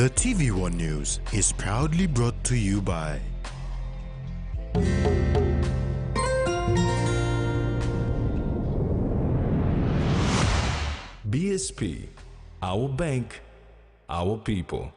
The TVWAN News is proudly brought to you by BSP, our bank, our people.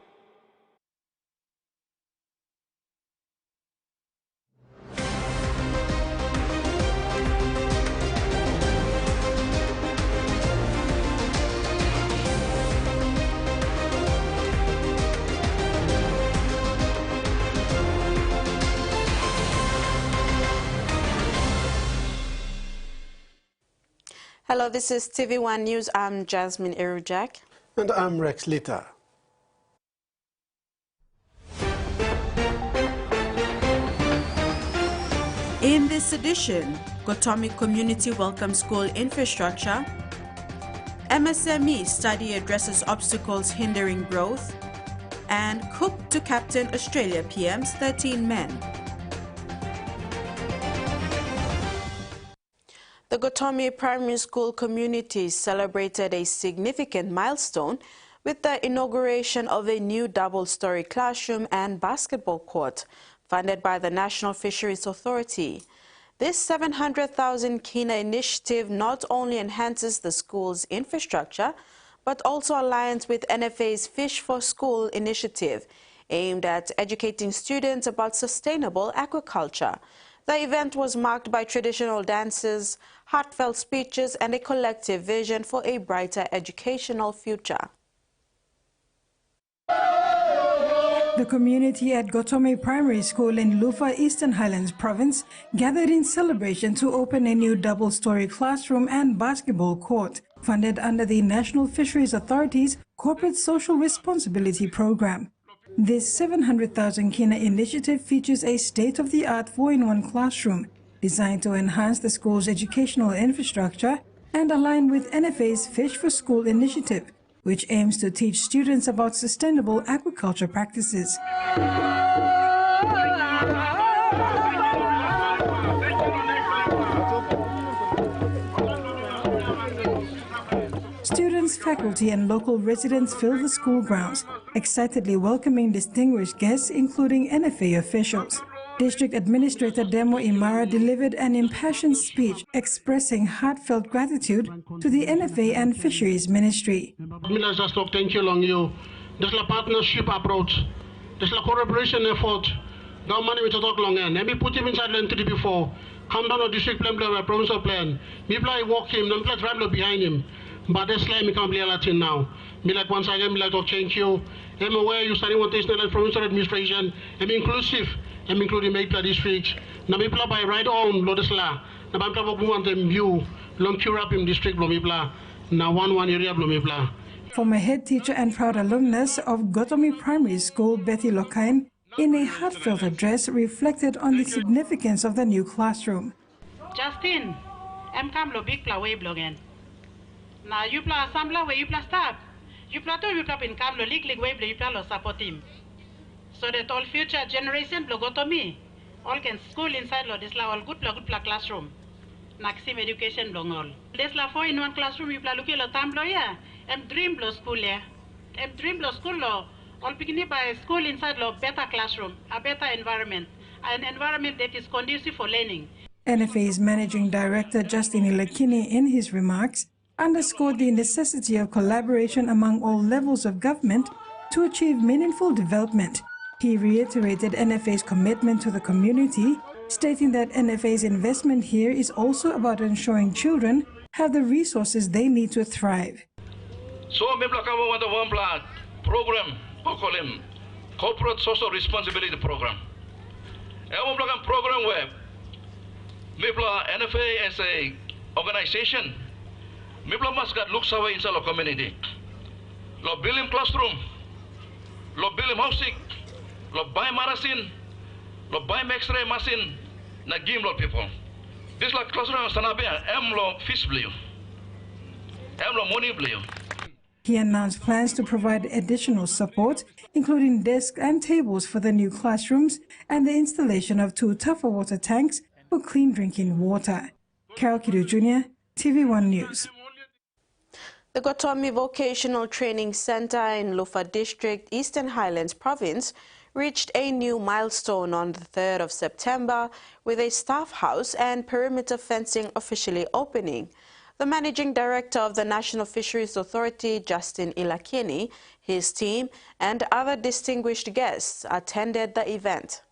Hello, this is TVWAN News. I'm Jasmine Erujak. And I'm Rex Lita. In this edition, Gomi Community Welcome School Infrastructure, MSME study addresses obstacles hindering growth, and Cook to captain Australia PM's 13 men. The Gomi Primary School community celebrated a significant milestone with the inauguration of a new double-story classroom and basketball court funded by the National Fisheries Authority. This 700,000 kina initiative not only enhances the school's infrastructure, but also aligns with NFA's Fish for School initiative, aimed at educating students about sustainable aquaculture. The event was marked by traditional dances, heartfelt speeches, and a collective vision for a brighter educational future. The community at Gomi Primary School in Lufa, Eastern Highlands Province gathered in celebration to open a new double-story classroom and basketball court funded under the National Fisheries Authority's Corporate Social Responsibility Program. This 700,000 kina initiative features a state-of-the-art 4-in-1 classroom designed to enhance the school's educational infrastructure and align with NFA's Fish for School initiative, which aims to teach students about sustainable aquaculture practices. Students, faculty, and local residents filled the school grounds, excitedly welcoming distinguished guests, including NFA officials. District Administrator Demo Imara delivered an impassioned speech expressing heartfelt gratitude to the NFA and Fisheries Ministry. Just thank you long you. This is a partnership approach. This is a collaboration effort. Government will talk long and we put him inside the before. Come down to district plan, provincial plan. Me play walk him, then play drive behind him. But this slime can't be a Latin now. Me like once again, me like to thank you. I'm aware you study what is the provincial administration. I'm inclusive. I'm including Maypla district. Na Maypla by right on Lodesla. Na Maypla want them view long Curapim district Blomipla. Na one area Blomipla. Former head teacher and proud alumnus of Gomi Primary School, Betty Lokain, in a heartfelt address reflected on the significance of the new classroom. Justin, I'm come lo big pla way blogen. Na you pla assembler where you pla start. You pla to you pla in come lo league way you pla lo support him. So that all future generation blow go to me. All can school inside lo this la all good pla classroom. Maximum education long all. This la 4-in-1 classroom you pla look lo time lo yeah. Dream blow school yeah. Dream blow school lo. All beginning by school inside lo better classroom, a better environment, an environment that is conducive for learning. NFA's Managing Director Justin Ilekini in his remarks underscored the necessity of collaboration among all levels of government to achieve meaningful development. He reiterated NFA's commitment to the community, stating that NFA's investment here is also about ensuring children have the resources they need to thrive. So, we want a one program, we call him Corporate Social Responsibility Program. And we have a program where NFA as a organization, we must get looks away inside the community. Lo building classroom, lo building housing, lo buy marasin, lo buy X-ray machine, na give lo people. This like classroom sanabe, lo fish blue, lo money blue. He announced plans to provide additional support, including desks and tables for the new classrooms and the installation of 2 tougher water tanks for clean drinking water. Carol Kidu Jr., TV1 News. The Gomi Vocational Training Center in Lufa District, Eastern Highlands Province, reached a new milestone on the 3rd of September with a staff house and perimeter fencing officially opening. The Managing Director of the National Fisheries Authority, Justin Ilakini, his team, and other distinguished guests attended the event.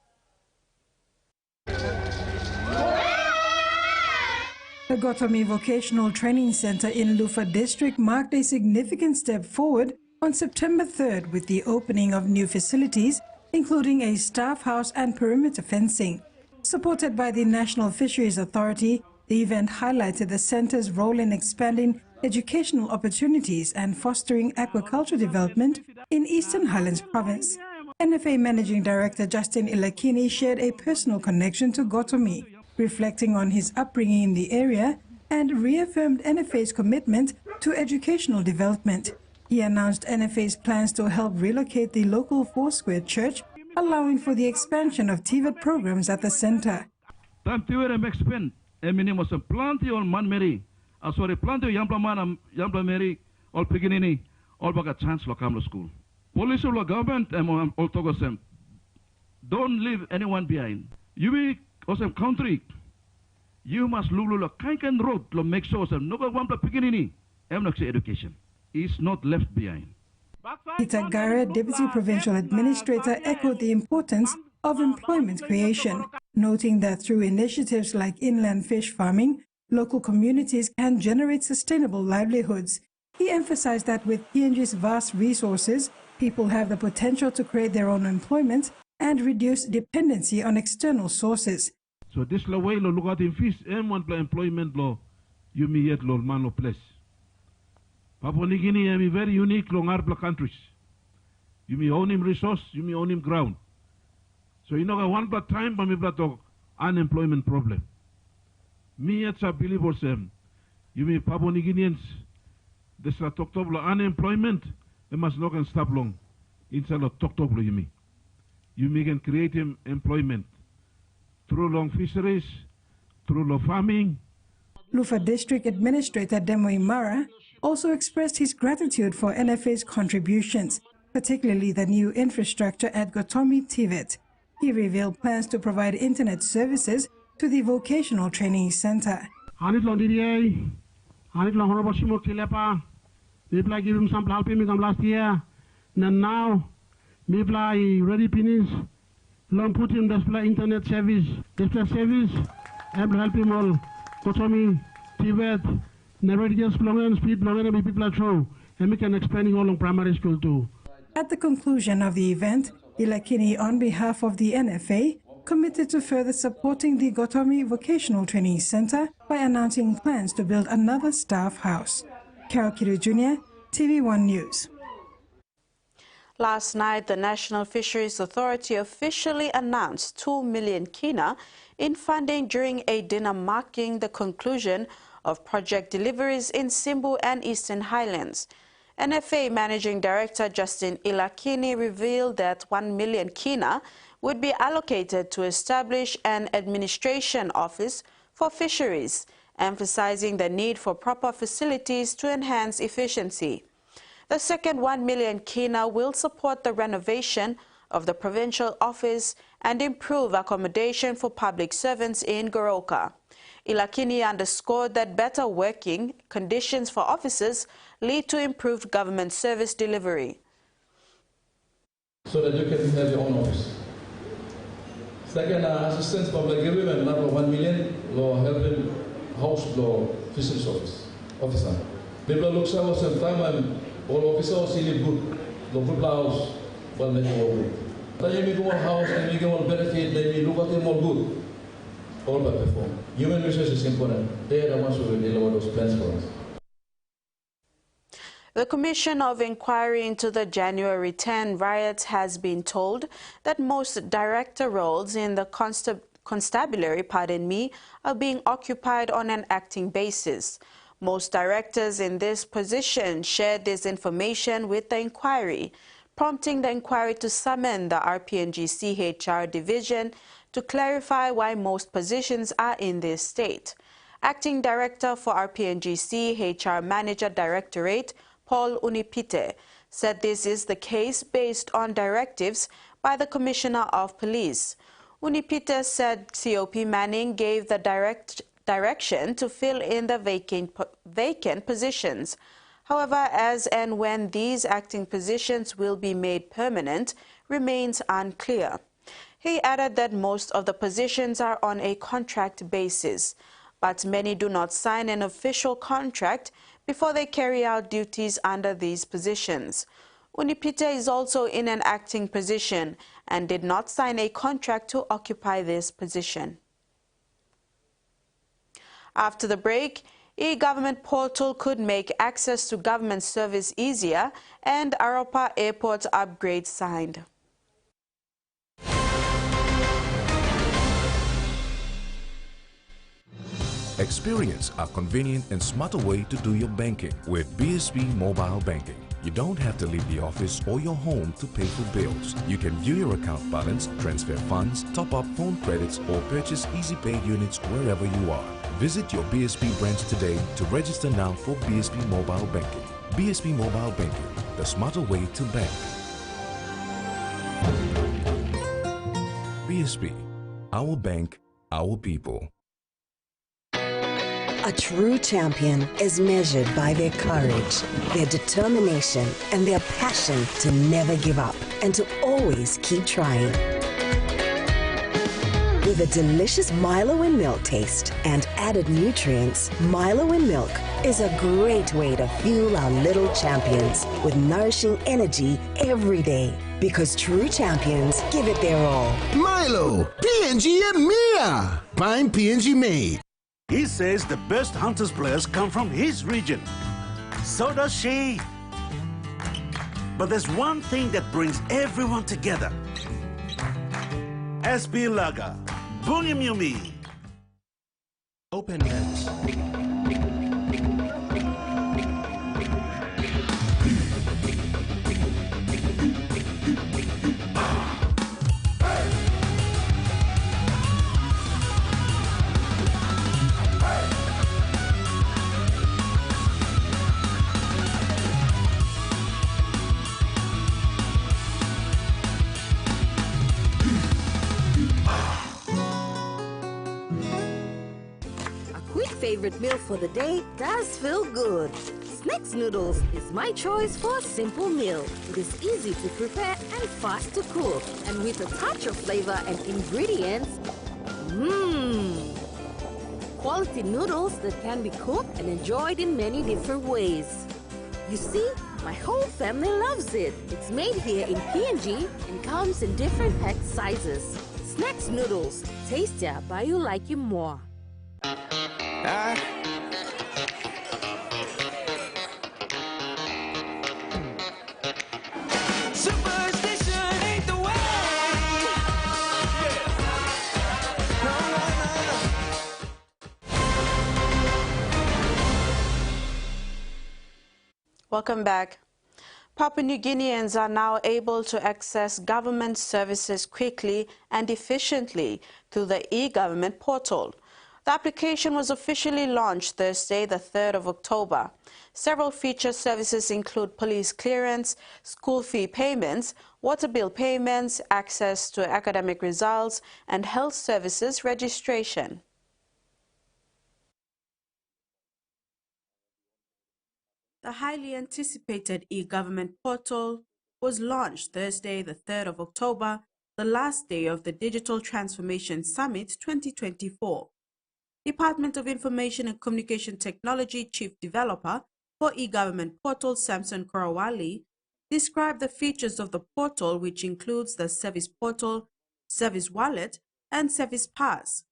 The Gomi Vocational Training Center in Lufa District marked a significant step forward on September 3rd with the opening of new facilities, including a staff house and perimeter fencing. Supported by the National Fisheries Authority, the event highlighted the center's role in expanding educational opportunities and fostering aquaculture development in Eastern Highlands Province. NFA Managing Director Justin Ilakini shared a personal connection to Gomi, reflecting on his upbringing in the area, and reaffirmed NFA's commitment to educational development. He announced NFA's plans to help relocate the local Foursquare church, allowing for the expansion of TVET programs at the center. Plenty on man Mary, sorry, plenty Yampla man, Yampla Mary, all Piginini, all back a chance to come to school. Police or government, all Togosem. Don't leave anyone behind. You be awesome country. You must lulu Kankan road to make sure some no one Piginini, education is not left behind. Peter Gara, Deputy Provincial Administrator, echoed the importance of employment creation, noting that through initiatives like inland fish farming, local communities can generate sustainable livelihoods. He emphasized that with PNG's vast resources, people have the potential to create their own employment and reduce dependency on external sources. So this law way look at in fish and one employment law, you may yet law man of place. Papua New Guinea is very unique long arbla countries. You may own him resource, you may own him ground. So you know one but time but me talk unemployment problem. Me it's a believer them. You may Papua New Guineans this la talk to unemployment, they must not can stop long. Instead of talk to you may. You may can create him employment through long fisheries, through long farming. Lufa District Administrator Demo Imara also expressed his gratitude for NFA's contributions, particularly the new infrastructure at Gomi TVET. He revealed plans to provide internet services to the Vocational Training Center. Give him some help him last year. And now, maybe ready finish. Long put him display internet service, display service, and help him all. Gomi, TVET, never just long and speed, long and people are true. And we can expand all on primary school too. At the conclusion of the event, Ilakini, on behalf of the NFA, committed to further supporting the Gomi Vocational Training Center by announcing plans to build another staff house. Carol Kiru Jr., TV1 News. Last night, the National Fisheries Authority officially announced 2 million kina in funding during a dinner marking the conclusion of project deliveries in Simbu and Eastern Highlands. NFA Managing Director Justin Ilakini revealed that 1 million kina would be allocated to establish an administration office for fisheries, emphasizing the need for proper facilities to enhance efficiency. The second 1 million kina will support the renovation of the provincial office and improve accommodation for public servants in Goroka. Ilakini underscored that better working conditions for officers lead to improved government service delivery. So that you can have your own office. Second, assistance public government, number 1 million, law helping house law fisheries officer. People look so some time and all officers see good, local house, well make it all good. Then you make one house, and make one benefit, then you look at them all good. All but perform. Human resources is important. They are the ones who will deliver those plans for us. The Commission of Inquiry into the January 10 riots has been told that most director roles in the constabulary, are being occupied on an acting basis. Most directors in this position shared this information with the inquiry, prompting the inquiry to summon the RPNG CHR division to clarify why most positions are in this state. Acting Director for our PNGC HR Manager Directorate, Paul Unipite, said this is the case based on directives by the Commissioner of Police. Unipite said COP Manning gave the direction to fill in the vacant positions. However, as and when these acting positions will be made permanent remains unclear. He added that most of the positions are on a contract basis, but many do not sign an official contract before they carry out duties under these positions. Unipite is also in an acting position and did not sign a contract to occupy this position. After the break, EGovernment Portal could make access to government service easier and Aropa Airport upgrade signed. Experience a convenient and smarter way to do your banking with BSB Mobile Banking. You don't have to leave the office or your home to pay for bills. You can view your account balance, transfer funds, top up phone credits, or purchase Easy Pay units wherever you are. Visit your BSB branch today to register now for BSB Mobile Banking. BSB Mobile Banking, the smarter way to bank. BSB, our bank, our people. A true champion is measured by their courage, their determination, and their passion to never give up and to always keep trying. With a delicious Milo in milk taste and added nutrients, Milo in milk is a great way to fuel our little champions with nourishing energy every day. Because true champions give it their all. Milo, PNG and Mia. Prime PNG made. He says the best Hunters players come from his region. So does she. But there's one thing that brings everyone together. SB Laga, Bunyamyumi. Open hands. Favorite meal for the day does feel good. Snacks noodles is my choice for a simple meal. It is easy to prepare and fast to cook, and with a touch of flavor and ingredients, quality noodles that can be cooked and enjoyed in many different ways. You see, my whole family loves it. It's made here in PNG and comes in different pack sizes. Snacks noodles, tastier but you like it more. Superstition ain't the way. Welcome back. Papua New Guineans are now able to access government services quickly and efficiently through the EGovernment Portal. The application was officially launched Thursday, the 3rd of October. Several featured services include police clearance, school fee payments, water bill payments, access to academic results, and health services registration. The highly anticipated EGovernment Portal was launched Thursday, the 3rd of October, the last day of the Digital Transformation Summit 2024. Department of Information and Communication Technology Chief Developer for EGovernment Portal, Samson Korawali, described the features of the portal, which includes the Service Portal, Service Wallet, and Service Pass.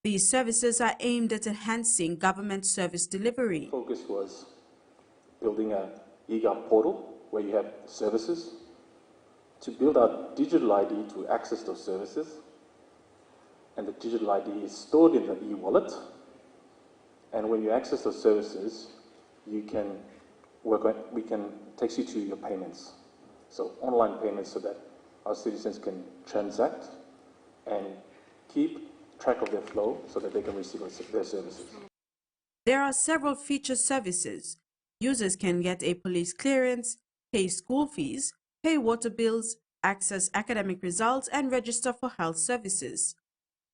These services are aimed at enhancing government service delivery. Focus was building a EGov portal where you have services, to build a digital ID to access those services, and the digital ID is stored in the e-wallet, and when you access those services, we can take you to your payments. So online payments so that our citizens can transact and keep track of their flow so that they can receive their services. There are several feature services. Users can get a police clearance, pay school fees, pay water bills, access academic results, and register for health services.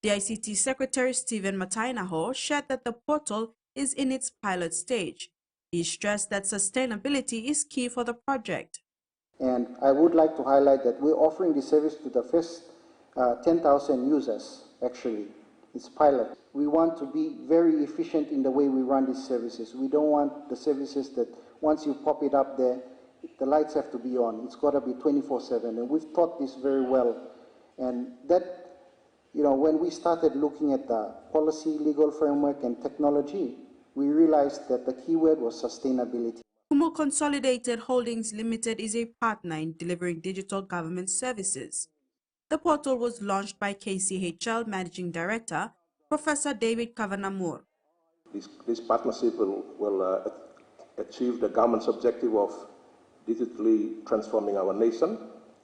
The ICT Secretary Stephen Matainaho shared that the portal is in its pilot stage. He stressed that sustainability is key for the project. And I would like to highlight that we're offering this service to the first 10,000 users, actually. It's pilot. We want to be very efficient in the way we run these services. We don't want the services that once you pop it up there, the lights have to be on. It's got to be 24/7. And we've thought this very well. And that, when we started looking at the policy, legal framework, and technology, we realized that the key word was sustainability. Kumo Consolidated Holdings Limited is a partner in delivering digital government services. The portal was launched by KCHL Managing Director, Professor David Kavanagh. This partnership will achieve the government's objective of digitally transforming our nation.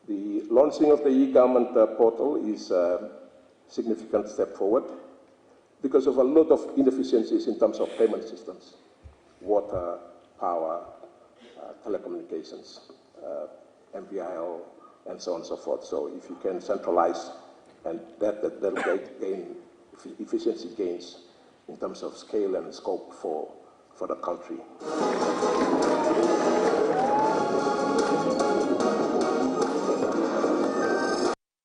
The launching of the e-government portal is a significant step forward because of a lot of inefficiencies in terms of payment systems, water, power, telecommunications, MPIL, and so on and so forth. So if you can centralize, and that'll gain efficiency gains in terms of scale and scope for the country.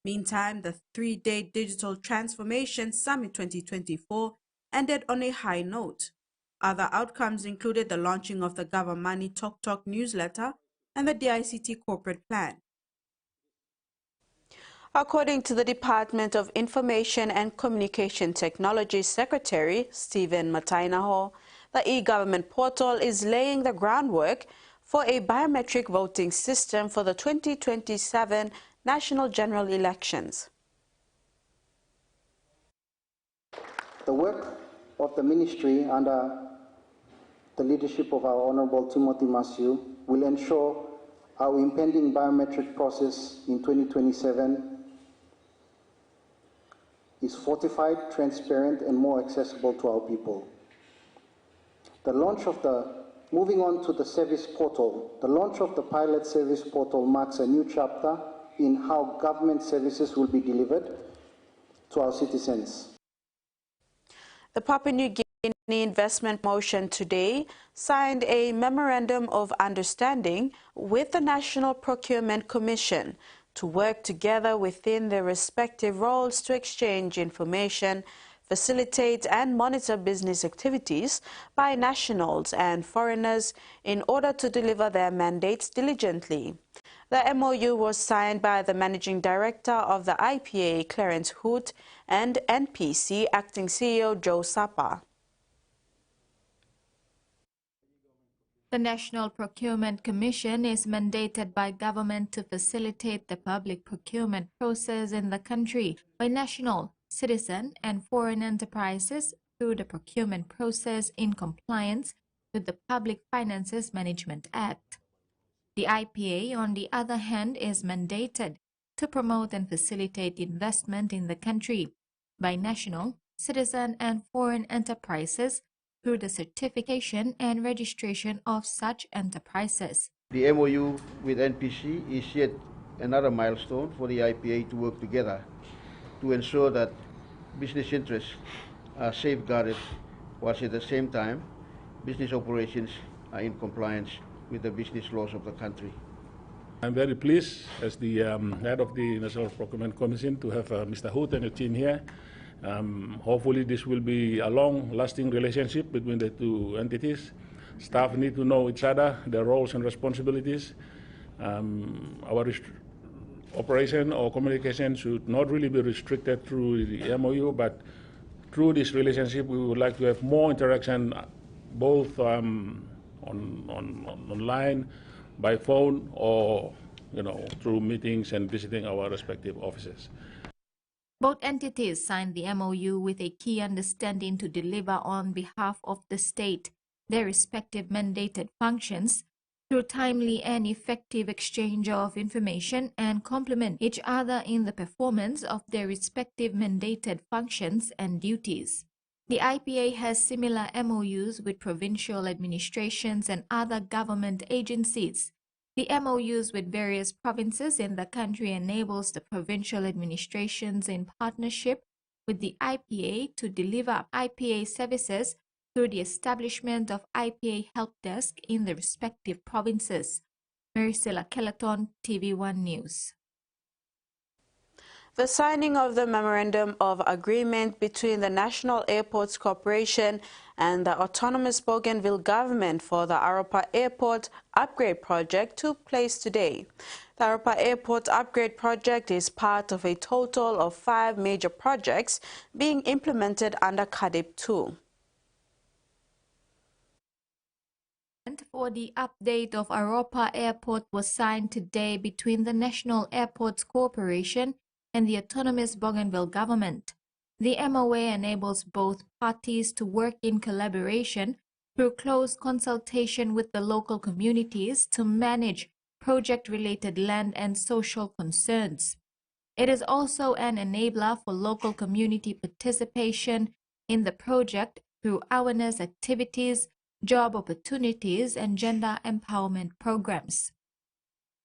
Meantime, the three-day Digital Transformation Summit 2024 ended on a high note. Other outcomes included the launching of the Government Talk newsletter and the DICT corporate plan. According to the Department of Information and Communication Technology Secretary Stephen Matainaho, the e-government portal is laying the groundwork for a biometric voting system for the 2027 national general elections. The work of the ministry under the leadership of our Honorable Timothy Massieu will ensure our impending biometric process in 2027 is fortified, transparent, and more accessible to our people. Moving on to the service portal, the launch of the pilot service portal marks a new chapter in how government services will be delivered to our citizens. The Papua New Guinea Investment Motion today signed a Memorandum of Understanding with the National Procurement Commission to work together within their respective roles to exchange information, facilitate and monitor business activities by nationals and foreigners in order to deliver their mandates diligently. The MOU was signed by the Managing Director of the IPA, Clarence Hoot, and NPC Acting CEO Joe Sapa. The National Procurement Commission is mandated by government to facilitate the public procurement process in the country by national, citizen, and foreign enterprises through the procurement process in compliance with the Public Finances Management Act. The IPA, on the other hand, is mandated to promote and facilitate investment in the country by national, citizen, and foreign enterprises through the certification and registration of such enterprises. The MOU with NPC is yet another milestone for the IPA to work together to ensure that business interests are safeguarded, whilst at the same time business operations are in compliance with the business laws of the country. I'm very pleased as the head of the National Procurement Commission to have Mr. Hoot and the team here. Hopefully this will be a long-lasting relationship between the two entities. Staff need to know each other, their roles and responsibilities. Our operation or communication should not really be restricted through the MOU, but through this relationship we would like to have more interaction, both online, by phone, or through meetings and visiting our respective offices. Both entities signed the MOU with a key understanding to deliver on behalf of the state their respective mandated functions through timely and effective exchange of information and complement each other in the performance of their respective mandated functions and duties. The IPA has similar MOUs with provincial administrations and other government agencies. The MOUs with various provinces in the country enables the provincial administrations in partnership with the IPA to deliver IPA services through the establishment of IPA help desk in the respective provinces. Maricela Kelleton, TV1 News. The signing of the Memorandum of Agreement between the National Airports Corporation and the Autonomous Bougainville Government for the Aropa Airport Upgrade Project took place today. The Aropa Airport Upgrade Project is part of a total of 5 major projects being implemented under CADIP 2. For the update of Aropa Airport was signed today between the National Airports Corporation and the Autonomous Bougainville Government. The MOA enables both parties to work in collaboration through close consultation with the local communities to manage project-related land and social concerns. It is also an enabler for local community participation in the project through awareness activities, job opportunities, and gender empowerment programs.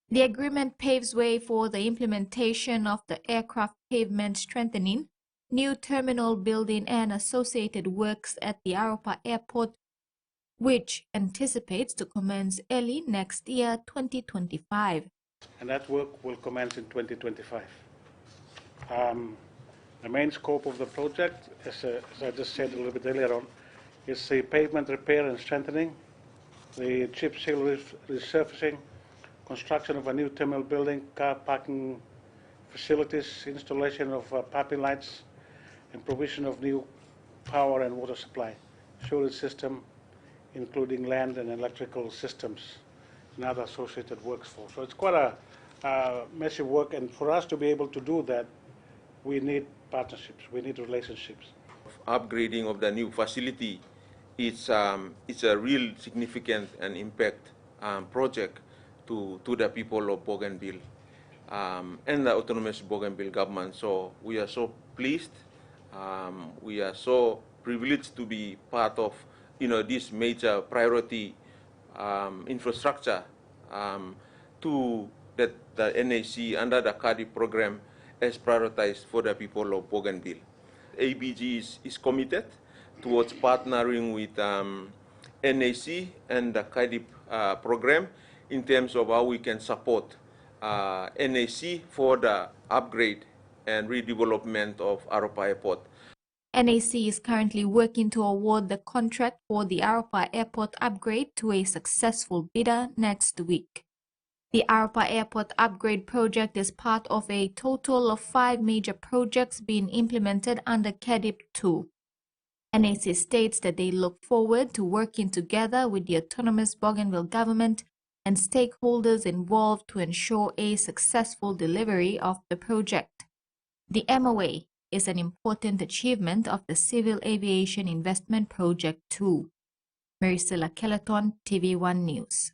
The agreement paves way for the implementation of the aircraft pavement strengthening, new terminal building, and associated works at the Aropa Airport, which anticipates to commence early next year, 2025. And that work will commence in 2025. The main scope of the project, as I just said a little bit earlier on, is the pavement repair and strengthening, the chip seal resurfacing, construction of a new terminal building, car parking facilities, installation of parking lights, and provision of new power and water supply, sewage system, including land and electrical systems, and other associated works for. So it's quite a massive work, and for us to be able to do that, we need partnerships, we need relationships. Upgrading of the new facility, it's a real significant and impact project to the people of Bougainville and the Autonomous Bougainville Government. So we are so pleased, we are so privileged to be part of this major priority infrastructure to that the NAC under the CADIP program has prioritized for the people of Bougainville. ABG is committed towards partnering with NAC and the CADIP program in terms of how we can support NAC for the upgrade and redevelopment of Aropa Airport. NAC is currently working to award the contract for the Aropa Airport upgrade to a successful bidder next week. The Aropa Airport upgrade project is part of a total of 5 major projects being implemented under CADIP 2. NAC states that they look forward to working together with the Autonomous Bougainville Government and stakeholders involved to ensure a successful delivery of the project. The MOA is an important achievement of the Civil Aviation Investment Project 2. Maricela Kelleton, TV1 News.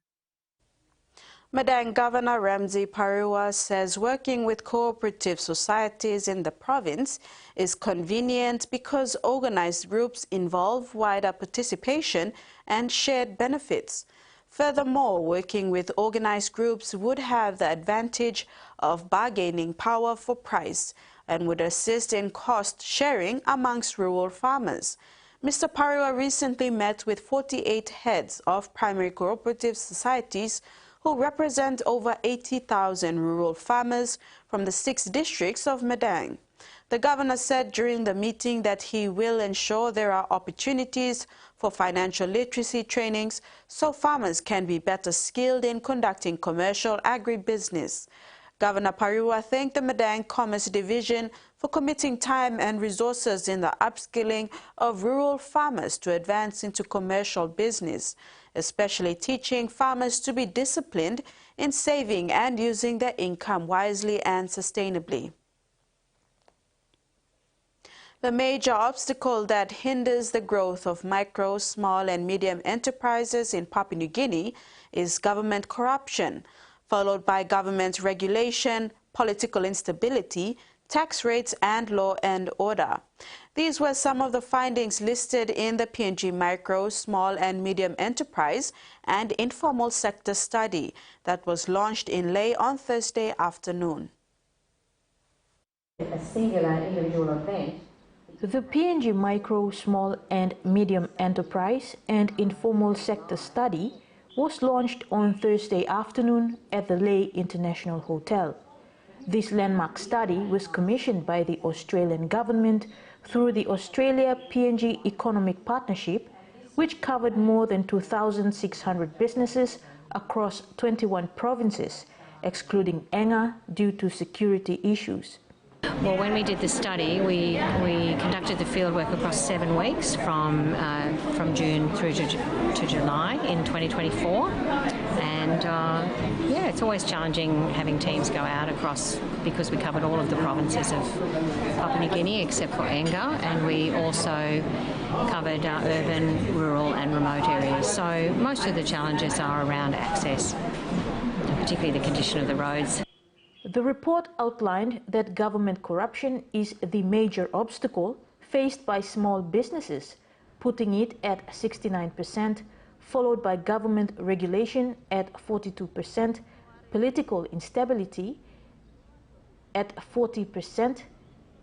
Madang Governor Ramsey Pariwa says working with cooperative societies in the province is convenient because organized groups involve wider participation and shared benefits. Furthermore, working with organized groups would have the advantage of bargaining power for price and would assist in cost sharing amongst rural farmers. Mr. Pariwa recently met with 48 heads of primary cooperative societies who represent over 80,000 rural farmers from the 6 districts of Madang. The governor said during the meeting that he will ensure there are opportunities for financial literacy trainings so farmers can be better skilled in conducting commercial agribusiness. Governor Pariwa thanked the Madang Commerce Division for committing time and resources in the upskilling of rural farmers to advance into commercial business, especially teaching farmers to be disciplined in saving and using their income wisely and sustainably. The major obstacle that hinders the growth of micro, small and medium enterprises in Papua New Guinea is government corruption, followed by government regulation, political instability, tax rates, and law and order. These were some of the findings listed in the PNG Micro, Small and Medium Enterprise and Informal Sector Study that was launched in Leh on Thursday afternoon. A singular individual event. The PNG Micro, Small and Medium Enterprise and Informal Sector Study was launched on Thursday afternoon at the Leh International Hotel. This landmark study was commissioned by the Australian government through the Australia-PNG Economic Partnership, which covered more than 2,600 businesses across 21 provinces, excluding Enga due to security issues. Well, when we did the study, we conducted the fieldwork across 7 weeks from June through to July in 2024, and yeah, it's always challenging having teams go out across, because we covered all of the provinces of Papua New Guinea except for Enga, and we also covered urban, rural and remote areas. So most of the challenges are around access, particularly the condition of the roads. The report outlined that government corruption is the major obstacle faced by small businesses, putting it at 69%, followed by government regulation at 42%, political instability at 40%,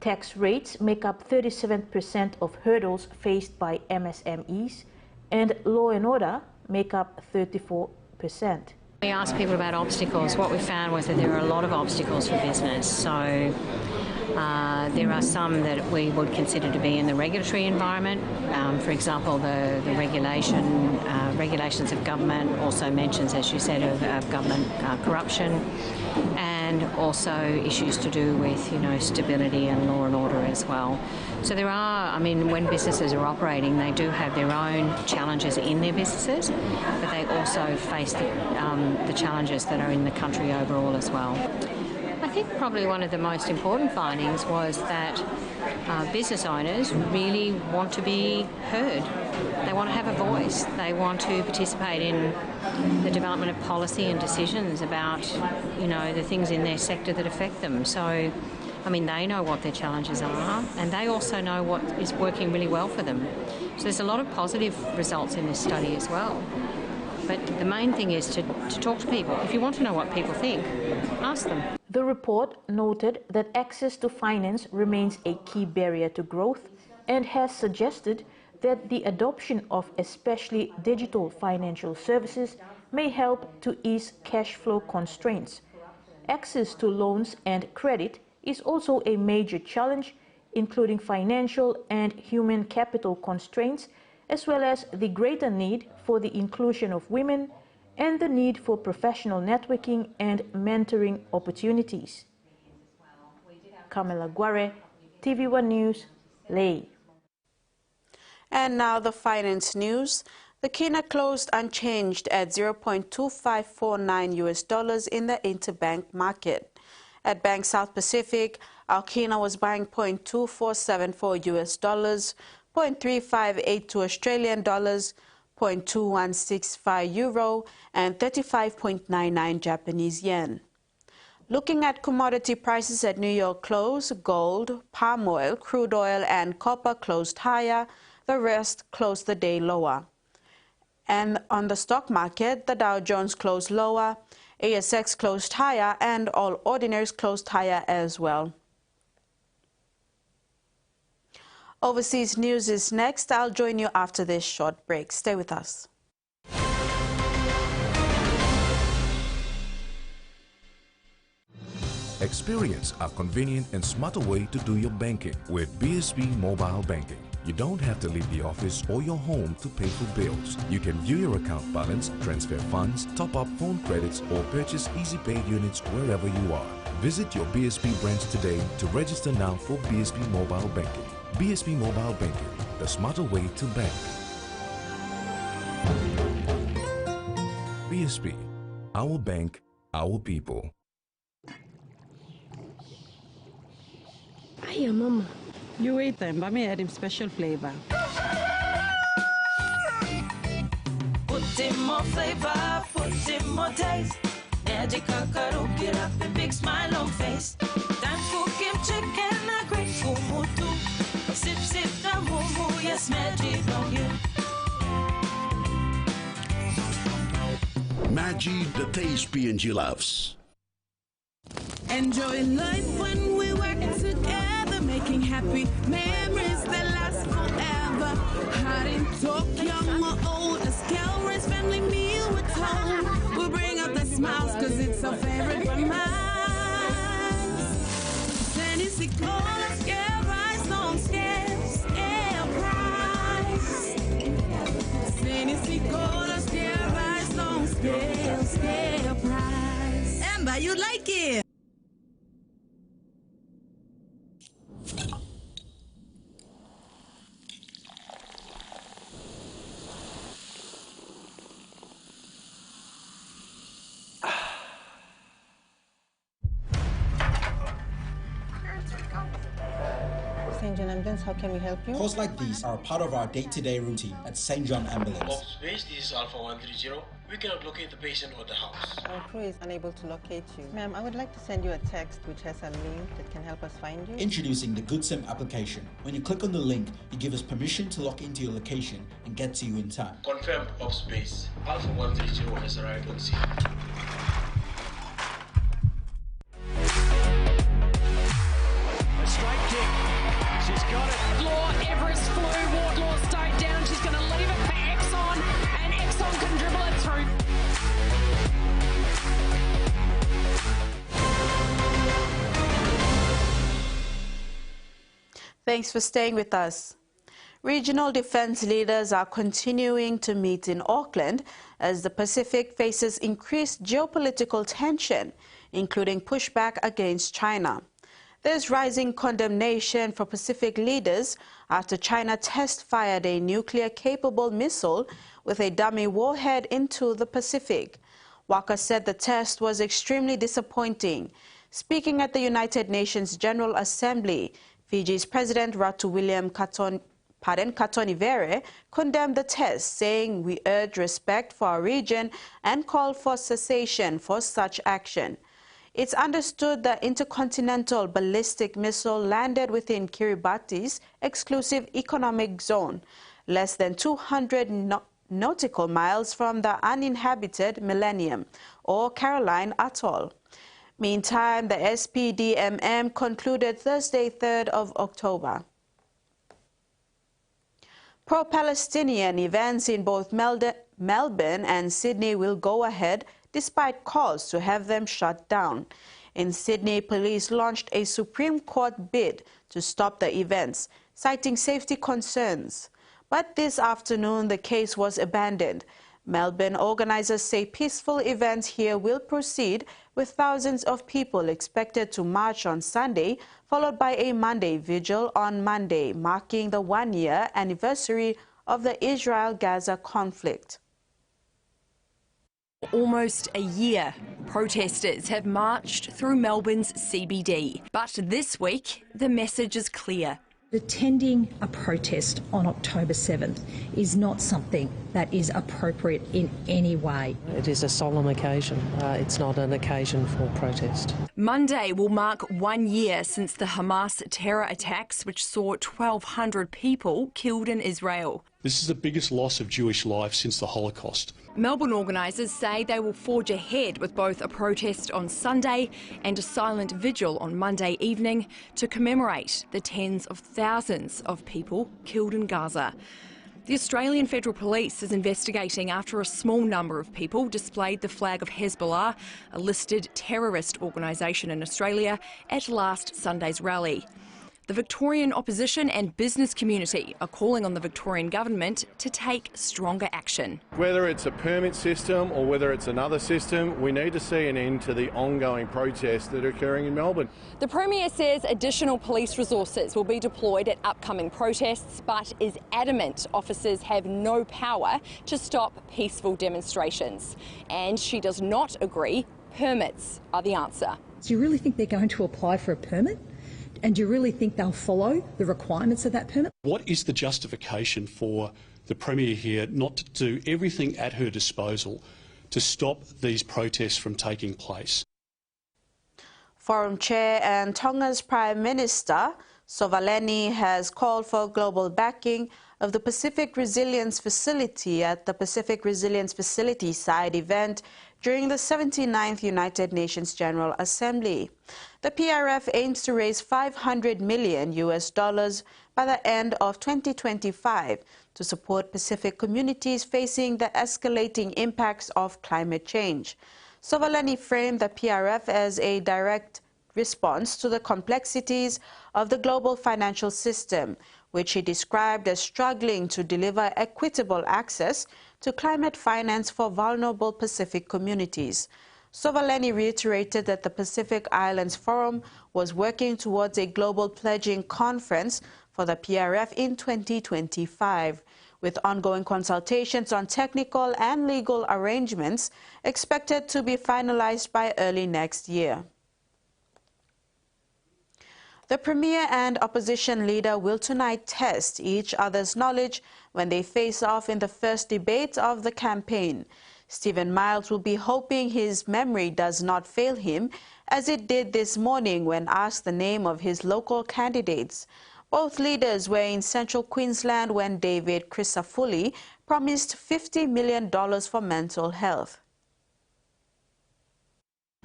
tax rates make up 37% of hurdles faced by MSMEs, and law and order make up 34%. We asked people about obstacles. What we found was that there are a lot of obstacles for business. So there are some that we would consider to be in the regulatory environment. For example, the regulations of government, also mentions, as you said, of government corruption, and also issues to do with, stability and law and order as well. So there are, when businesses are operating, they do have their own challenges in their businesses, but they also face the challenges that are in the country overall as well. I think probably one of the most important findings was that business owners really want to be heard. They want to have a voice. They want to participate in the development of policy and decisions about, the things in their sector that affect them. So, they know what their challenges are, and they also know what is working really well for them. So there's a lot of positive results in this study as well. But the main thing is to talk to people. If you want to know what people think, ask them. The report noted that access to finance remains a key barrier to growth and has suggested that the adoption of especially digital financial services may help to ease cash flow constraints. Access to loans and credit is also a major challenge, including financial and human capital constraints, as well as the greater need for the inclusion of women and the need for professional networking and mentoring opportunities. Kamela Guare, TV1 News, Leh. And now the finance news. The Kina closed unchanged at $0.2549 US in the interbank market. At Bank South Pacific, our Kina was buying $0.2474 US, $0.3582 Australian dollars, $0.2165 euro, and 35.99 Japanese yen. Looking at commodity prices at New York close, gold, palm oil, crude oil, and copper closed higher. The rest closed the day lower. And on the stock market, the Dow Jones closed lower, ASX closed higher, and all ordinaries closed higher as well. Overseas news is next. I'll join you after this short break. Stay with us. Experience a convenient and smarter way to do your banking with BSB Mobile Banking. You don't have to leave the office or your home to pay for bills. You can view your account balance, transfer funds, top up phone credits, or purchase Easy Pay units wherever you are. Visit your BSB branch today to register now for BSB Mobile Banking. BSB Mobile Banking, the smarter way to bank. BSB, our bank, our people. Hiya, Mama. You wait then, but me add him special flavor. Put in more flavor, put in more taste. Magic kakaro, get up and big smile on face. Time for Kim chicken, a grateful Motu. Sip, sip, the moo, yes, magic on you. Maggi, the taste PNG loves. Enjoy life when we work together, making happy memories that last forever. Hot in talk, young or old, a scale-raised family meal with home. We'll bring out the smiles, cause it's our favorite for minds. Tennessee Cola, scale rise, long scale, scale price. Tennessee Cola, scale rise, long scale, scale price. Amber, you like it? St. John Ambulance, how can we help you? Calls like these are part of our day-to-day routine at St. John Ambulance. Ops base, this is Alpha 130. We cannot locate the patient or the house. Our crew is unable to locate you. Ma'am, I would like to send you a text which has a link that can help us find you. Introducing the GoodSim application. When you click on the link, you give us permission to log into your location and get to you in time. Confirmed Ops base. Alpha 130 has arrived on scene. A straight kick. She's got it. Law Everest flew, Wardlaw stayed down. She's going to leave it for Exxon, and Exxon can dribble it through. Thanks for staying with us. Regional defense leaders are continuing to meet in Auckland as the Pacific faces increased geopolitical tension, including pushback against China. There's rising condemnation for Pacific leaders after China test-fired a nuclear-capable missile with a dummy warhead into the Pacific. Waka said the test was extremely disappointing. Speaking at the United Nations General Assembly, Fiji's President Ratu William Katonivere condemned the test, saying, "We urge respect for our region and call for cessation for such action." It's understood the intercontinental ballistic missile landed within Kiribati's exclusive economic zone, less than 200 nautical miles from the uninhabited Millennium or Caroline Atoll. Meantime, the SPDMM concluded Thursday, 3rd of October. Pro-Palestinian events in both Melbourne and Sydney will go ahead despite calls to have them shut down. In Sydney, police launched a Supreme Court bid to stop the events, citing safety concerns. But this afternoon, the case was abandoned. Melbourne organizers say peaceful events here will proceed, with thousands of people expected to march on Sunday, followed by a Monday vigil on Monday, marking the one-year anniversary of the Israel-Gaza conflict. Almost a year, protesters have marched through Melbourne's CBD. But this week, the message is clear. Attending a protest on October 7th is not something that is appropriate in any way. It is a solemn occasion. It's not an occasion for protest. Monday will mark 1 year since the Hamas terror attacks, which saw 1,200 people killed in Israel. This is the biggest loss of Jewish life since the Holocaust. Melbourne organisers say they will forge ahead with both a protest on Sunday and a silent vigil on Monday evening to commemorate the tens of thousands of people killed in Gaza. The Australian Federal Police is investigating after a small number of people displayed the flag of Hezbollah, a listed terrorist organisation in Australia, at last Sunday's rally. The Victorian opposition and business community are calling on the Victorian government to take stronger action. Whether it's a permit system or whether it's another system, we need to see an end to the ongoing protests that are occurring in Melbourne. The Premier says additional police resources will be deployed at upcoming protests, but is adamant officers have no power to stop peaceful demonstrations. And she does not agree permits are the answer. Do you really think they're going to apply for a permit? And do you really think they'll follow the requirements of that permit? What is the justification for the Premier here not to do everything at her disposal to stop these protests from taking place. Forum Chair and Tonga's Prime Minister Sovaleni has called for global backing of the Pacific Resilience Facility at the Pacific Resilience Facility side event during the 79th United Nations General Assembly. The PRF aims to raise $500 million by the end of 2025 to support Pacific communities facing the escalating impacts of climate change. Sovaleni framed the PRF as a direct response to the complexities of the global financial system, which he described as struggling to deliver equitable access to climate finance for vulnerable Pacific communities. Sovaleni reiterated that the Pacific Islands Forum was working towards a global pledging conference for the PRF in 2025, with ongoing consultations on technical and legal arrangements expected to be finalized by early next year. The Premier and opposition leader will tonight test each other's knowledge when they face off in the first debate of the campaign. Stephen Miles will be hoping his memory does not fail him, as it did this morning when asked the name of his local candidates. Both leaders were in central Queensland when David Crisafulli promised $50 million for mental health.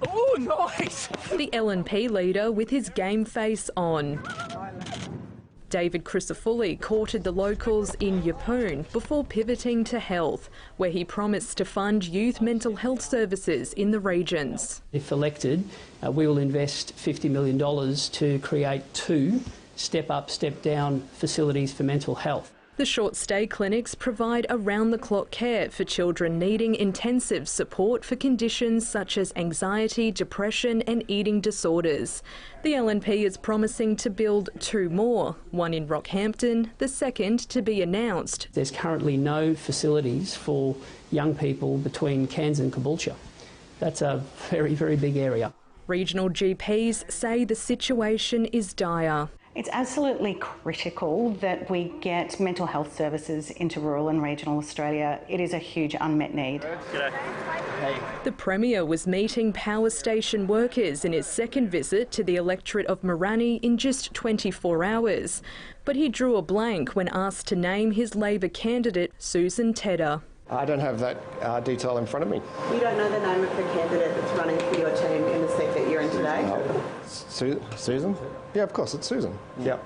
Oh, nice! The LNP leader with his game face on. David Crisafulli courted the locals in Yeppoon before pivoting to health, where he promised to fund youth mental health services in the regions. If elected, we will invest $50 million to create 2 step-up, step-down facilities for mental health. The short-stay clinics provide around-the-clock care for children needing intensive support for conditions such as anxiety, depression and eating disorders. The LNP is promising to build 2 more, one in Rockhampton, the second to be announced. There's currently no facilities for young people between Cairns and Caboolture. That's a very, very big area. Regional GPs say the situation is dire. It's absolutely critical that we get mental health services into rural and regional Australia. It is a huge unmet need. Hey. The Premier was meeting power station workers in his second visit to the electorate of Morani in just 24 hours. But he drew a blank when asked to name his Labor candidate, Susan Tedder. I don't have that detail in front of me. You don't know the name of the candidate that's running for your team in the seat that you're in today? Susan? Yeah, of course, it's Susan. Yeah.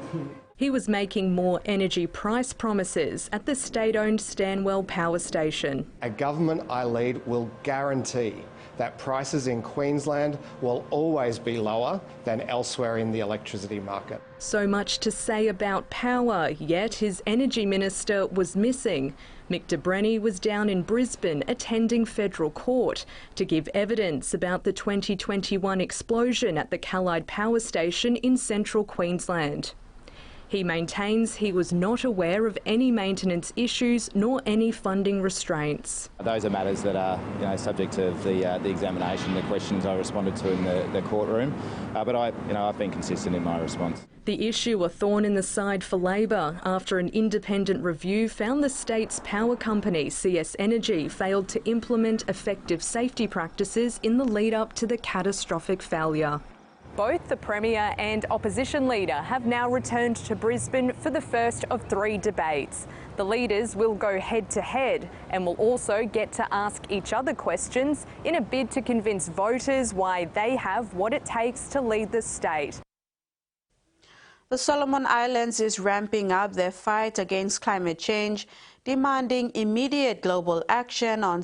He was making more energy price promises at the state-owned Stanwell power station. A government I lead will guarantee that prices in Queensland will always be lower than elsewhere in the electricity market. So much to say about power, yet his energy minister was missing. Mick de Brenny was down in Brisbane attending federal court to give evidence about the 2021 explosion at the Callide power station in central Queensland. He maintains he was not aware of any maintenance issues nor any funding restraints. Those are matters that are subject to the examination, the questions I responded to in the courtroom, but I've been consistent in my response. The issue a thorn in the side for Labor after an independent review found the state's power company, CS Energy, failed to implement effective safety practices in the lead-up to the catastrophic failure. Both the Premier and opposition leader have now returned to Brisbane for the first of 3 debates. The leaders will go head-to-head and will also get to ask each other questions in a bid to convince voters why they have what it takes to lead the state. The Solomon Islands is ramping up their fight against climate change, demanding immediate global action on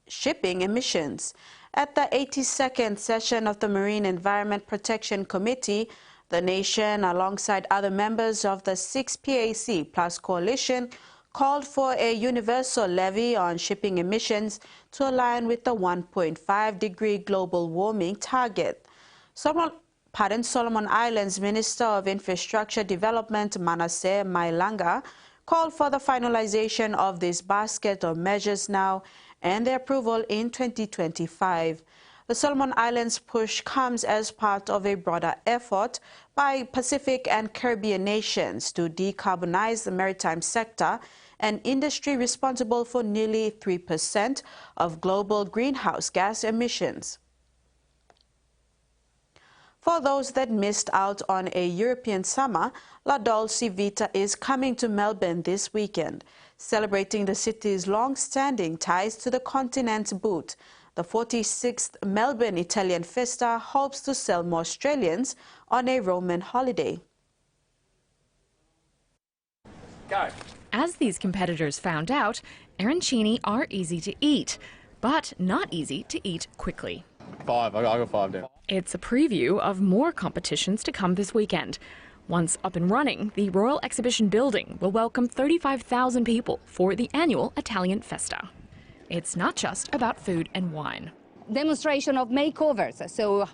shipping emissions. At the 82nd session of the Marine Environment Protection Committee, the nation, alongside other members of the 6 PAC Plus coalition, called for a universal levy on shipping emissions to align with the 1.5-degree global warming target. Solomon Islands Minister of Infrastructure Development Manasseh Mailanga called for the finalization of this basket of measures now and their approval in 2025. The Solomon Islands push comes as part of a broader effort by Pacific and Caribbean nations to decarbonize the maritime sector an industry responsible for nearly 3% of global greenhouse gas emissions. For those that missed out on a European summer, La Dolce Vita is coming to Melbourne this weekend, celebrating the city's long-standing ties to the continent's boot. The 46th Melbourne Italian Festa hopes to sell more Australians on a Roman holiday. Go. As these competitors found out, arancini are easy to eat, but not easy to eat quickly. 5, I got 5 down. It's a preview of more competitions to come this weekend. Once up and running, the Royal Exhibition Building will welcome 35,000 people for the annual Italian Festa. It's not just about food and wine. Demonstration of makeovers, so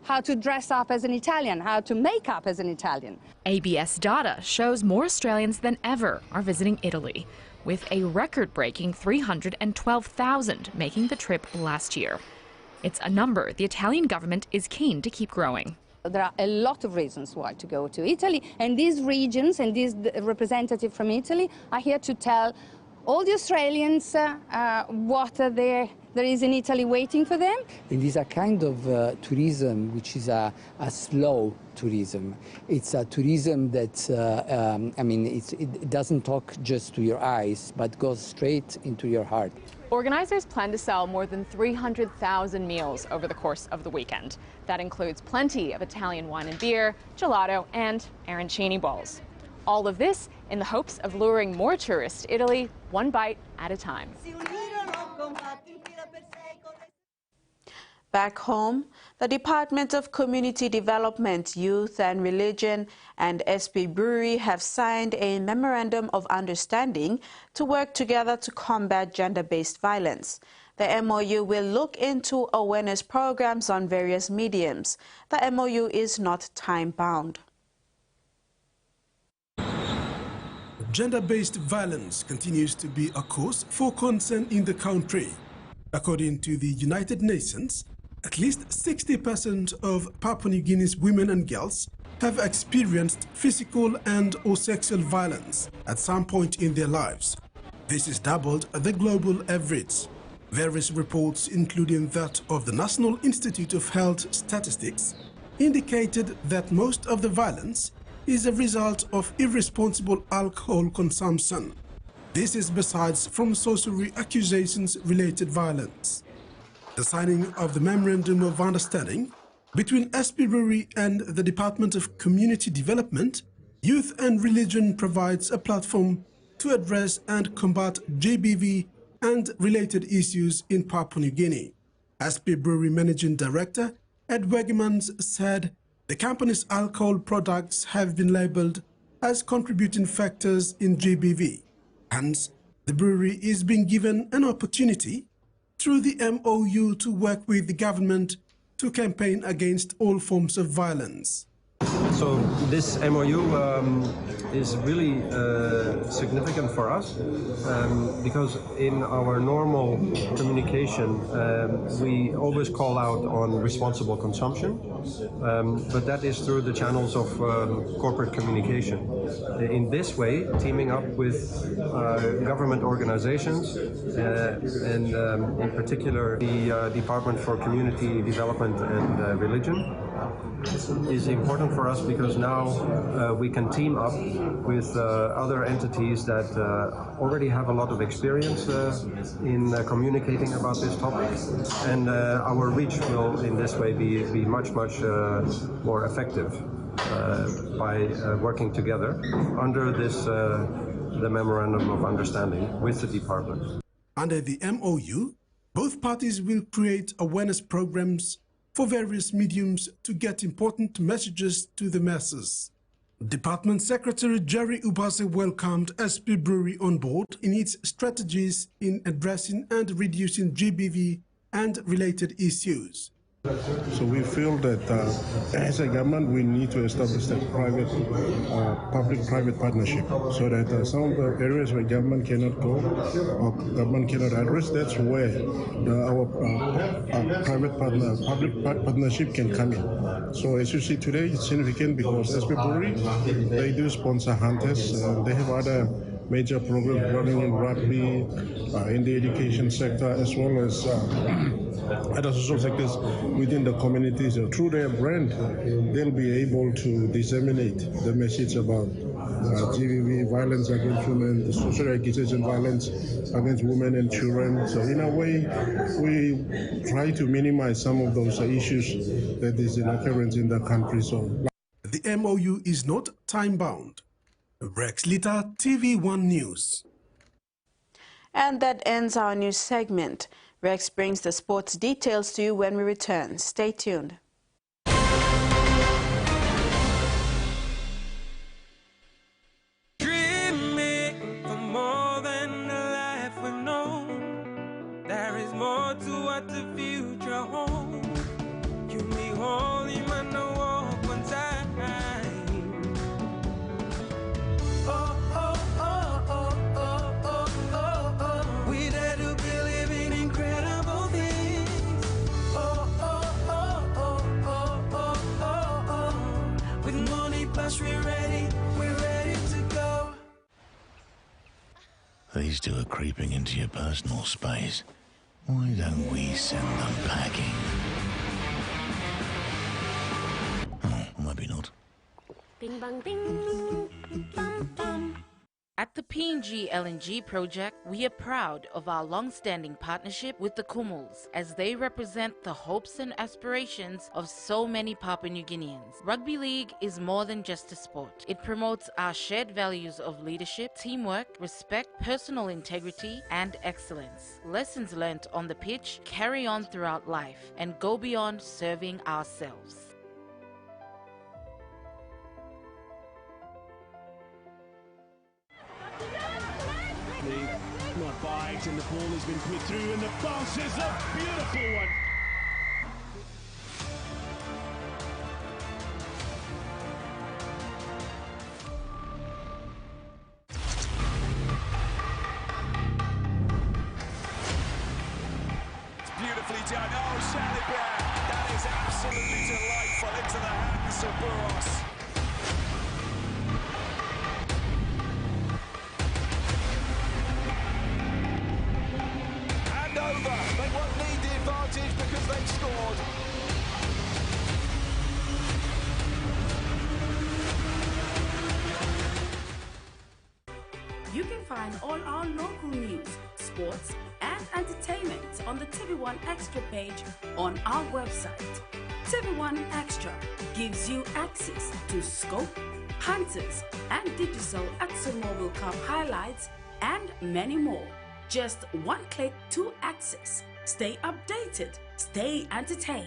how to dress up as an Italian, how to make up as an Italian. ABS data shows more Australians than ever are visiting Italy, with a record-breaking 312,000 making the trip last year. It's a number the Italian government is keen to keep growing. There are a lot of reasons why to go to Italy, and these regions and these representatives from Italy are here to tell all the Australians what there is in Italy waiting for them. It is a kind of tourism which is a slow tourism. It's a tourism that, it doesn't talk just to your eyes, but goes straight into your heart. Organisers plan to sell more than 300,000 meals over the course of the weekend. That includes plenty of Italian wine and beer, gelato and arancini bowls. All of this in the hopes of luring more tourists to Italy, one bite at a time. Back home, the Department of Community Development, Youth and Religion and SP Brewery have signed a Memorandum of Understanding to work together to combat gender-based violence. The MOU will look into awareness programs on various mediums. The MOU is not time-bound. Gender-based violence continues to be a cause for concern in the country. According to the United Nations, at least 60% of Papua New Guinea's women and girls have experienced physical and/or sexual violence at some point in their lives. This is doubled the global average. Various reports, including that of the National Institute of Health Statistics, indicated that most of the violence is a result of irresponsible alcohol consumption. This is besides from sorcery accusations-related violence. The signing of the Memorandum of Understanding between SP Brewery and the Department of Community Development, Youth and Religion provides a platform to address and combat GBV and related issues in Papua New Guinea. SP Brewery Managing Director Ed Wegemans said the company's alcohol products have been labelled as contributing factors in GBV. Hence, the brewery is being given an opportunity through the MOU to work with the government to campaign against all forms of violence. So this MOU is really significant for us because in our normal communication we always call out on responsible consumption, but that is through the channels of corporate communication. In this way, teaming up with government organizations and in particular the Department for Community Development and Religion is important for us because now we can team up with other entities that already have a lot of experience in communicating about this topic, and our reach will in this way be much more effective by working together under this the Memorandum of Understanding with the department. Under the MOU, both parties will create awareness programs for various mediums to get important messages to the masses. Department Secretary Jerry Ubase welcomed SP Brewery on board in its strategies in addressing and reducing GBV and related issues. So we feel that as a government we need to establish that private, public-private partnership so that some of the areas where government cannot go or government cannot address, that's where our public partnership can come in. So as you see today, it's significant because SP Brewery, they do sponsor hunters, they have other major programs running in rugby, in the education sector, as well as other social sectors within the communities. Through their brand, they'll be able to disseminate the message about GBV, violence against women, social accusation violence against women and children. So in a way, we try to minimize some of those issues that is in occurrence in the country. So the MOU is not time-bound. Rex Litter, TV1 News. And that ends our news segment. Rex brings the sports details to you when we return. Stay tuned. Dreaming for more than the life we know. There is more to what the future holds. You me holy man, no walk one time. Oh, oh, oh, oh, oh, oh, oh, oh. We dare to be living incredible things. Oh, oh, oh, oh, oh, oh, oh, oh. With money plus we're ready to go. These two are creeping into your personal space. Why don't we send them packing? Oh, maybe not. Bing bang bing, bum bum. At the PNG LNG project, we are proud of our long-standing partnership with the Kumuls, as they represent the hopes and aspirations of so many Papua New Guineans. Rugby league is more than just a sport. It promotes our shared values of leadership, teamwork, respect, personal integrity, and excellence. Lessons learnt on the pitch carry on throughout life and go beyond serving ourselves. Not by it, and the ball has been put through, and the pass is a beautiful one. It's beautifully done. Oh, Shalibert, that is absolutely delightful into the hands of Buros. Over. They won't need the advantage because they've scored. You can find all our local news, sports and entertainment on the TV1 Extra page on our website. TV1 Extra gives you access to scope, hunters and digital ExxonMobil Cup highlights and many more. Just one click to access. Stay updated, stay entertained.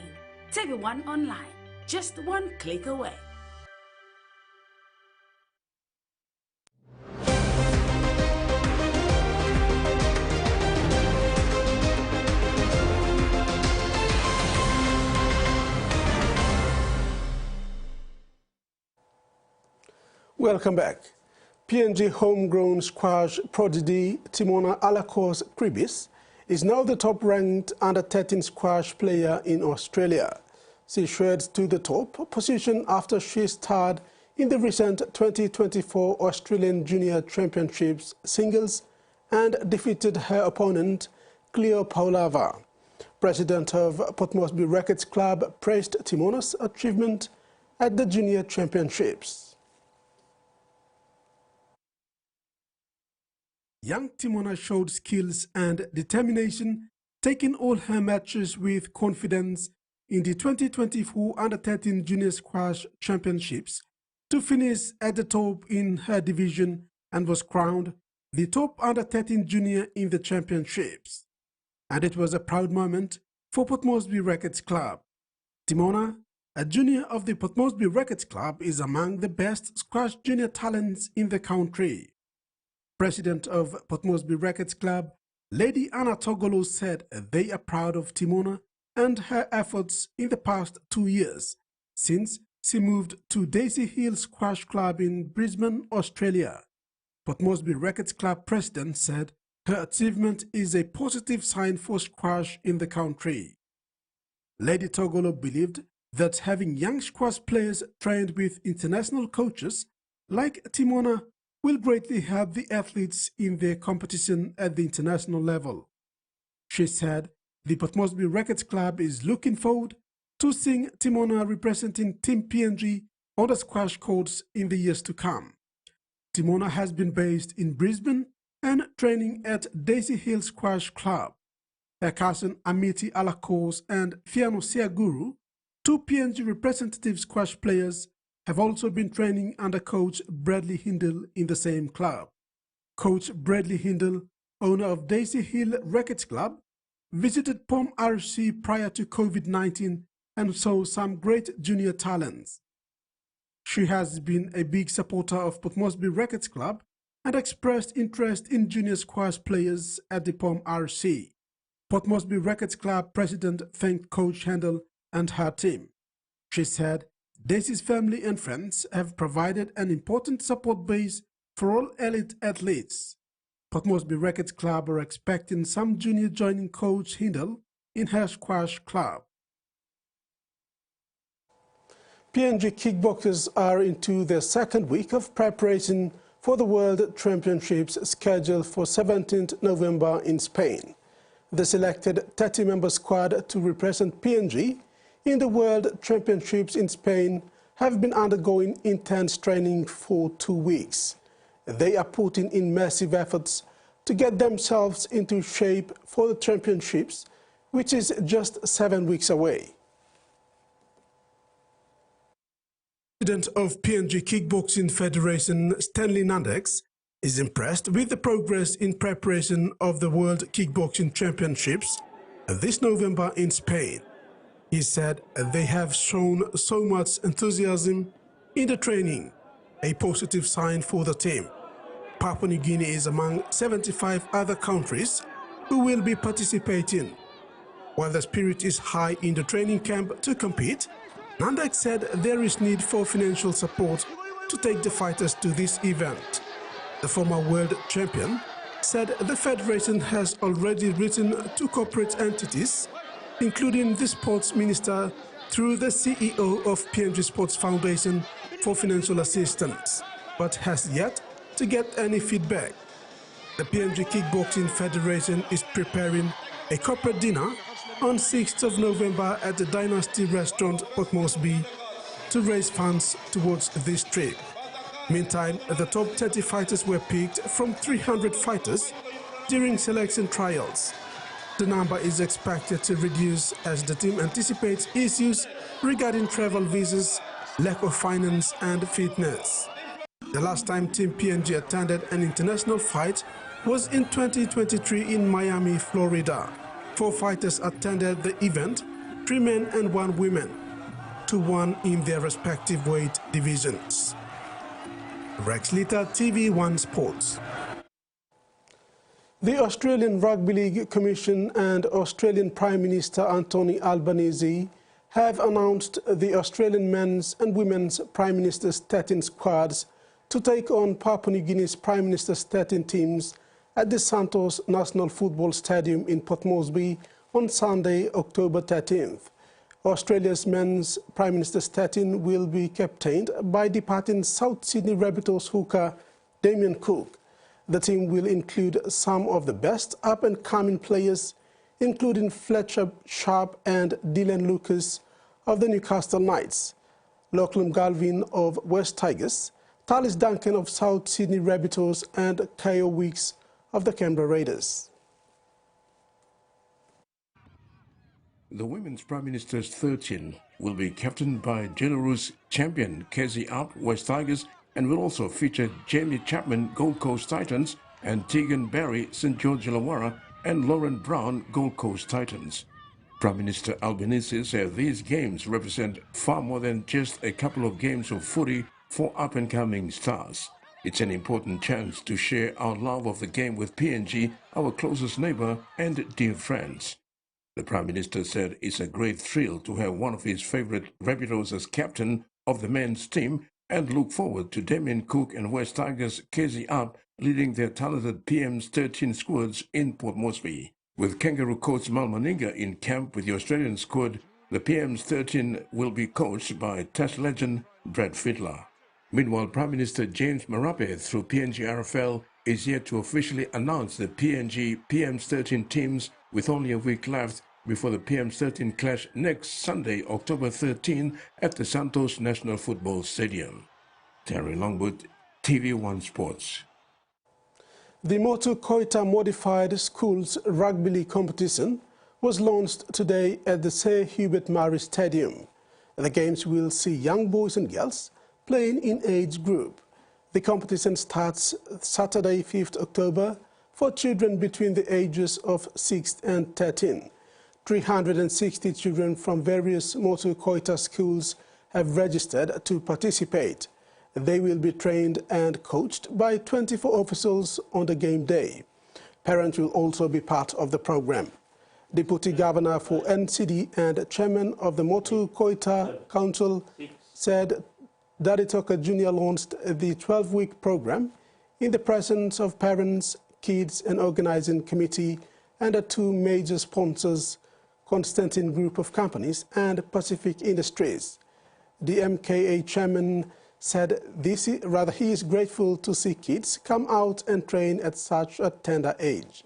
TV1 Online, just one click away. Welcome back. PNG Homegrown Squash prodigy Timona Alakos Kribis is now the top-ranked under-13 squash player in Australia. She shreds to the top position after she starred in the recent 2024 Australian Junior Championships singles and defeated her opponent, Cleo Paulava. President of Port Moresby Rackets Club praised Timona's achievement at the Junior Championships. Young Timona showed skills and determination, taking all her matches with confidence in the 2024 Under-13 Junior Squash Championships to finish at the top in her division and was crowned the top Under-13 junior in the championships. And it was a proud moment for Port Moresby Rackets Club. Timona, a junior of the Port Moresby Rackets Club, is among the best squash junior talents in the country. President of Port Moresby Rackets Club, Lady Anna Togolo, said they are proud of Timona and her efforts in the past 2 years, since she moved to Daisy Hill Squash Club in Brisbane, Australia. Port Moresby Rackets Club president said her achievement is a positive sign for squash in the country. Lady Togolo believed that having young squash players trained with international coaches like Timona will greatly help the athletes in their competition at the international level. She said the Port Moresby Rackets Club is looking forward to seeing Timona representing Team PNG on the squash courts in the years to come. Timona has been based in Brisbane and training at Daisy Hill Squash Club. Her cousin Amiti Alakos and Fiano Siaguru, two PNG representative squash players, have also been training under coach Bradley Hindle in the same club. Coach Bradley Hindle, owner of Daisy Hill Rackets Club, visited POM RC prior to COVID-19 and saw some great junior talents. She has been a big supporter of Port Moresby Rackets Club and expressed interest in junior squash players at the POM RC. Port Moresby Rackets Club president thanked Coach Hindle and her team. She said Daisy's family and friends have provided an important support base for all elite athletes. Port Moresby Rackets Club are expecting some junior joining Coach Hindle in her squash club. PNG kickboxers are into their second week of preparation for the World Championships scheduled for 17th November in Spain. The selected 30-member squad to represent PNG in the World Championships in Spain have been undergoing intense training for 2 weeks. They are putting in massive efforts to get themselves into shape for the championships, which is just 7 weeks away. President of PNG Kickboxing Federation, Stanley Nandex, is impressed with the progress in preparation of the World Kickboxing Championships this November in Spain. He said they have shown so much enthusiasm in the training, a positive sign for the team. Papua New Guinea is among 75 other countries who will be participating. While the spirit is high in the training camp to compete, Nandex said there is need for financial support to take the fighters to this event. The former world champion said the federation has already written to corporate entities, including the sports minister through the CEO of PNG Sports Foundation for financial assistance, but has yet to get any feedback. The PNG Kickboxing Federation is preparing a corporate dinner on 6th of November at the Dynasty Restaurant, Port Moresby, to raise funds towards this trip. Meantime, the top 30 fighters were picked from 300 fighters during selection trials. The number is expected to reduce as the team anticipates issues regarding travel visas, lack of finance and fitness. The last time Team PNG attended an international fight was in 2023 in Miami, Florida. 4 fighters attended the event, 3 men and 1 woman, 2-1 in their respective weight divisions. Rex Litter, TV1 Sports. The Australian Rugby League Commission and Australian Prime Minister Anthony Albanese have announced the Australian men's and women's Prime Minister's 13 squads to take on Papua New Guinea's Prime Minister's 13 teams at the Santos National Football Stadium in Port Moresby on Sunday, October 13th. Australia's men's Prime Minister's 13 will be captained by departing South Sydney Rabbitohs hooker Damien Cook. The team will include some of the best up-and-coming players, including Fletcher Sharp and Dylan Lucas of the Newcastle Knights, Lachlan Galvin of West Tigers, Talis Duncan of South Sydney Rabbitohs and Kyle Weeks of the Canberra Raiders. The Women's Prime Minister's 13 will be captained by generous champion Casey Up, West Tigers, and will also feature Jamie Chapman, Gold Coast Titans, and Tegan Barry, St George Illawarra, and Lauren Brown, Gold Coast Titans. Prime Minister Albanese said these games represent far more than just a couple of games of footy for up-and-coming stars. It's an important chance to share our love of the game with PNG, our closest neighbour and dear friends. The Prime Minister said it's a great thrill to have one of his favourite Rabbitohs as captain of the men's team and look forward to Damien Cook and West Tigers' Casey Up leading their talented PM's 13 squads in Port Moresby. With Kangaroo coach Mal Maninga in camp with the Australian squad, the PM's 13 will be coached by Test legend Brad Fiedler. Meanwhile, Prime Minister James Marape, through PNG RFL, is yet to officially announce the PNG PM XIII teams with only a week left before the PM XIII clash next Sunday, October 13, at the Santos National Football Stadium. Terry Longwood, TV1 Sports. The Motu K Modified Schools Rugby League competition was launched today at the Sir Hubert Murray Stadium. The games will see young boys and girls playing in age group. The competition starts Saturday, 5th October for children between the ages of 6 and 13. 360 children from various Motu K schools have registered to participate. They will be trained and coached by 24 officials on the game day. Parents will also be part of the program. Deputy Governor for NCD and Chairman of the Motu K Council said Daddy Toka Jr. launched the 12-week program in the presence of parents, kids and organizing committee and the two major sponsors, Constantine Group of Companies and Pacific Industries. The MKA chairman said he is grateful to see kids come out and train at such a tender age.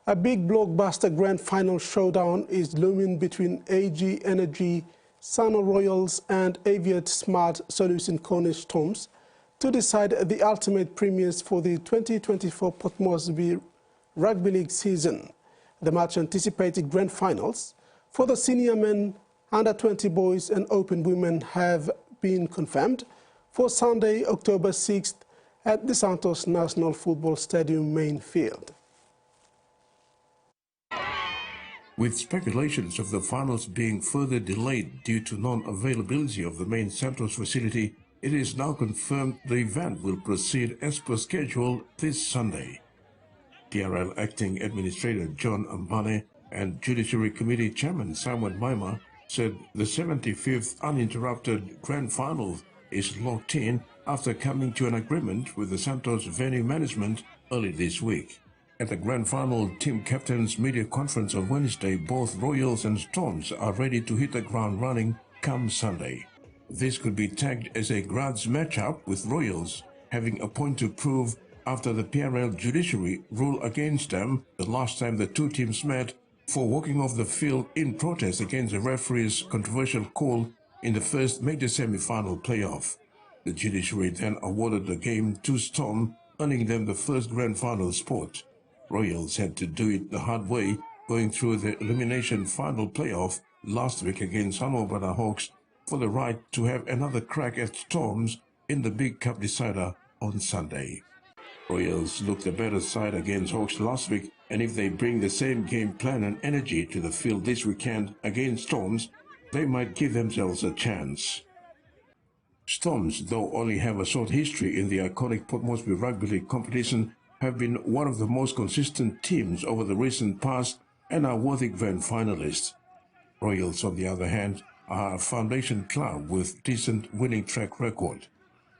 A big blockbuster grand final showdown is looming between AG Energy, Sano Royals and Aviate Smart Solution Cornish Storms to decide the ultimate premiers for the 2024 Port Moresby Rugby League season. The much-anticipated grand finals for the senior men, under-20 boys and open women have been confirmed for Sunday, October 6th at the Santos National Football Stadium main field. With speculations of the finals being further delayed due to non-availability of the main Santos facility, it is now confirmed the event will proceed as per schedule this Sunday. PRL Acting Administrator John Ambane and Judiciary Committee Chairman Simon Maima said the 75th uninterrupted grand final is locked in after coming to an agreement with the Santos venue management early this week. At the grand final team captains media conference on Wednesday, both Royals and Storms are ready to hit the ground running come Sunday. This could be tagged as a grudge matchup, with Royals having a point to prove after the PRL judiciary ruled against them the last time the two teams met for walking off the field in protest against the referee's controversial call in the first major semi-final playoff. The judiciary then awarded the game to Storm, earning them the first grand final spot. Royals had to do it the hard way, going through the elimination final playoff last week against Aropa Hawks for the right to have another crack at Storms in the Big Cup decider on Sunday. Royals looked the better side against Hawks last week, and if they bring the same game plan and energy to the field this weekend against Storms, they might give themselves a chance. Storms, though only have a short history in the iconic Port Moresby Rugby League competition, have been one of the most consistent teams over the recent past and are worthy grand finalists. Royals, on the other hand, are a foundation club with decent winning track record.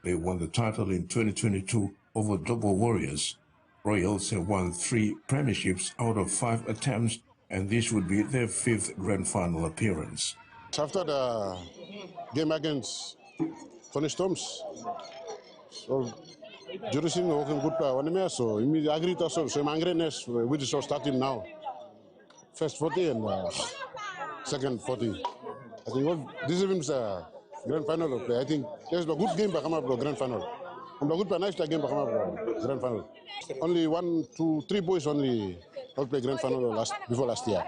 They won the title in 2022 over Double Warriors. Royals have won 3 premierships out of 5 attempts, and this would be their 5th grand final appearance. After the game against Tony Storms, so Judiciary working good player one so we agree to so angriness we just start him now. First 40 and second 40. I think this is a grand final of play. I think there's a good game back up for grand final. And a good nice game back up for grand final. Only 1, 2, 3 boys only not play grand final before last year.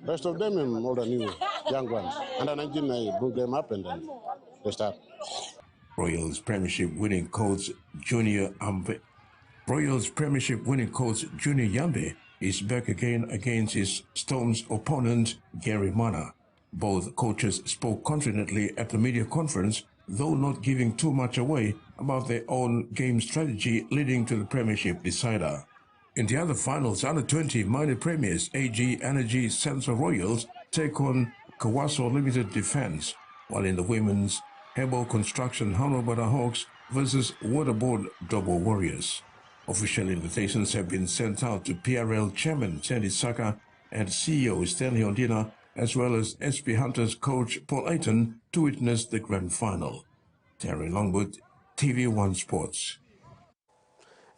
Rest of them are all the new young ones. Under 19 I bring them up and then they start. Royals Premiership winning coach Junior Yambe is back again against his Storms opponent Gary Mana. Both coaches spoke confidently at the media conference, though not giving too much away about their own game strategy leading to the Premiership decider. In the other finals, under-20 minor premiers AG Energy Sanso Royals take on Kawaso Limited Defence, while in the women's, Hebo Construction Aropa Hawks versus Waterboard Double Warriors. Official invitations have been sent out to PRL Chairman Sandy Saka and CEO Stanley Ondina as well as SP Hunters coach Paul Ayton to witness the grand final. Terry Longwood, TV1 Sports.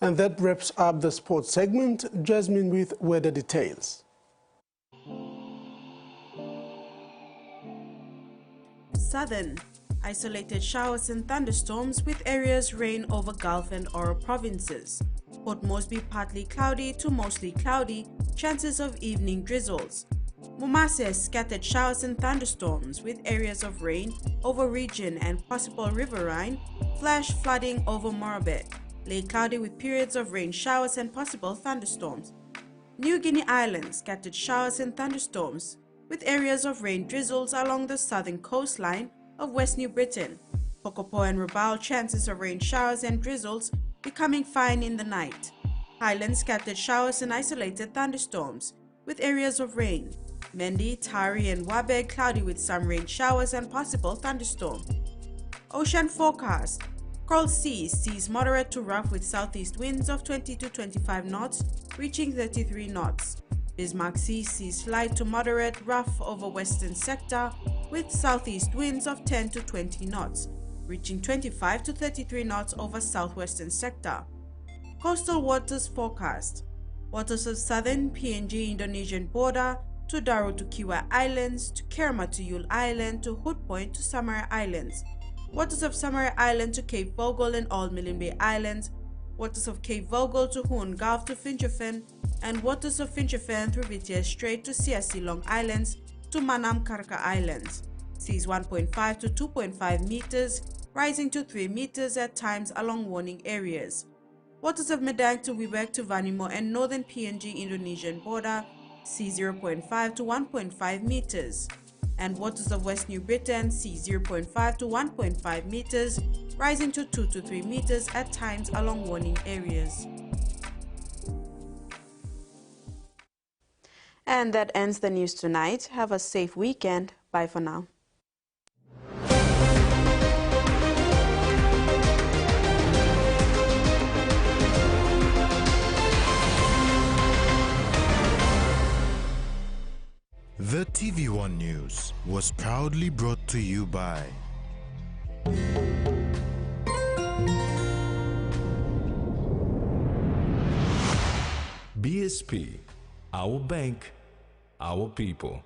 And that wraps up the sports segment. Jasmine with weather details. Southern. Isolated showers and thunderstorms with areas rain over Gulf and Oro provinces. Port Moresby partly cloudy to mostly cloudy, chances of evening drizzles. Mumase scattered showers and thunderstorms with areas of rain over region and possible riverine, flash flooding over Morabit. Lake cloudy with periods of rain showers and possible thunderstorms. New Guinea Islands scattered showers and thunderstorms with areas of rain drizzles along the southern coastline of West New Britain. Pokopo and Rabaul chances of rain showers and drizzles becoming fine in the night. Highlands scattered showers and isolated thunderstorms with areas of rain. Mendi, Tari and Wabeg cloudy with some rain showers and possible thunderstorm. Ocean forecast. Coral seas moderate to rough with southeast winds of 20 to 25 knots, reaching 33 knots. Bismarck seas light to moderate rough over western sector with southeast winds of 10 to 20 knots, reaching 25 to 33 knots over southwestern sector. Coastal waters forecast. Waters of southern PNG Indonesian border to Daru to Kiwa Islands, to Kerma to Yule Island, to Hood Point to Samarai Islands. Waters of Samarai Island to Cape Vogel and Old Milne Bay Islands. Waters of Cape Vogel to Hoorn Gulf to Finchefin, and waters of Finchefin through Vitia Strait to Siasi Long Islands to Manam Karka Islands. Seas 1.5 to 2.5 meters, rising to 3 meters at times along warning areas. Waters of Madang to Wibak to Vanimo and northern PNG Indonesian border, sea 0.5 to 1.5 meters. And waters of West New Britain, sea 0.5 to 1.5 meters, rising to 2 to 3 meters at times along warning areas. And that ends the news tonight. Have a safe weekend. Bye for now. The TV1 News was proudly brought to you by BSP, our bank, our people.